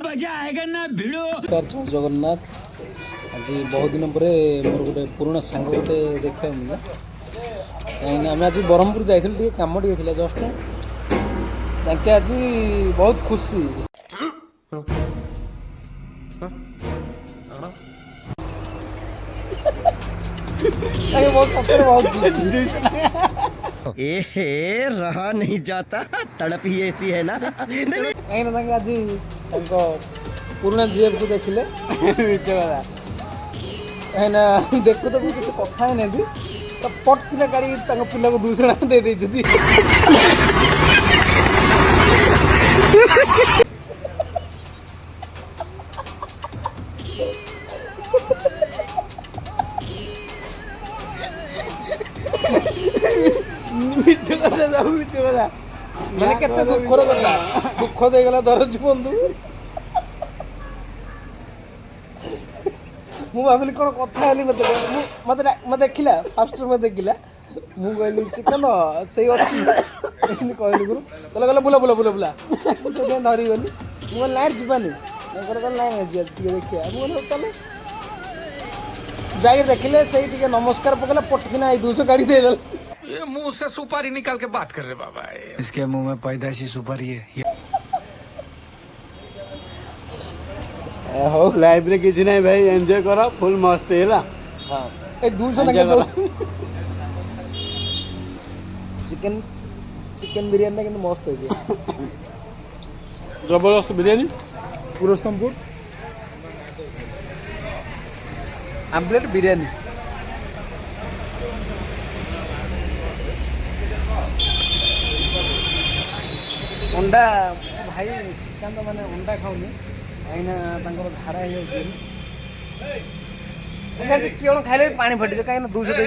मजा आएगा ना भिड़ो। जय जगन्नाथ। आज बहुत दिन पर मोर गोटे पुराना सांग गोटे देखा मिला कहीं आम आज ब्रह्मपुर जाइए कम टे जस्ट ताके आज बहुत खुशी बहुत सतर बहुत ए रहा नहीं जाता तड़प ही ऐसी है ना कहीं आज पुराना जीएफ को देखिले कहीं देखु तो किसी कथा है नहीं तो पटकिना गाड़ी पिला को 200 टका दे देती मैंने केते दुखर कथा दुख देगला धरज बंधु मु भाविली कौन कथा हेली मत मत देखिला फास्ट में देखिला मु कहली सिकन सही अछि एंदी कहली गुरु तले गला बुला बुला बुला बुला से धरी गली मु लाइट जीवानी कर कर लाइन जी देखिया मु चले जाई देखिले सही टिके नमस्कार पकला पटकिना आई 200 गाड़ी दे देल ये मुंह से सुपारी निकाल के बात कर रहे बाबा। इसके मुंह में पैदाशी सुपारी है हो लाइफ रे किछि नहीं भाई एंजॉय करो फुल मस्त हैला। हां ए 200 टका दो चिकन चिकन बिरयानी किंतु मस्त है जे जबरदस्त बिरयानी पुरस्तमपुर आमलेट बिरयानी अंडा भाई श्रीकांत मैंने अंडा खाऊनी कहीं धारा हो खाइले पानी फटे कहीं 200 दे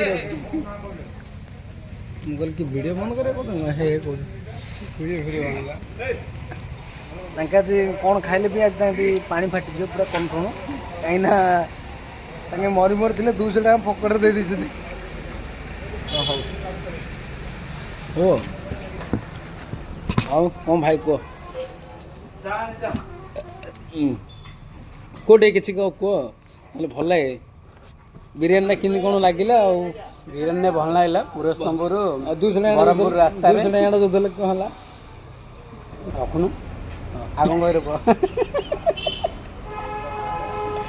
मुगल की वीडियो बंद करे वीडियो कौन खाइले भी आज पानी फाटी पूरा कन्फर्म कहीं मरी मरी थे 200 टका पकेट दे दी हो आओ कौन भाई को कोटे किसी को मतलब भल लगे बिरयानी किन कौन लगे बिरयानी भल लागला पुरस्तमपुर 200 ब्रह्मपुर रास्ता 200 टका जो देले कौन हला रखुनु आगो गएर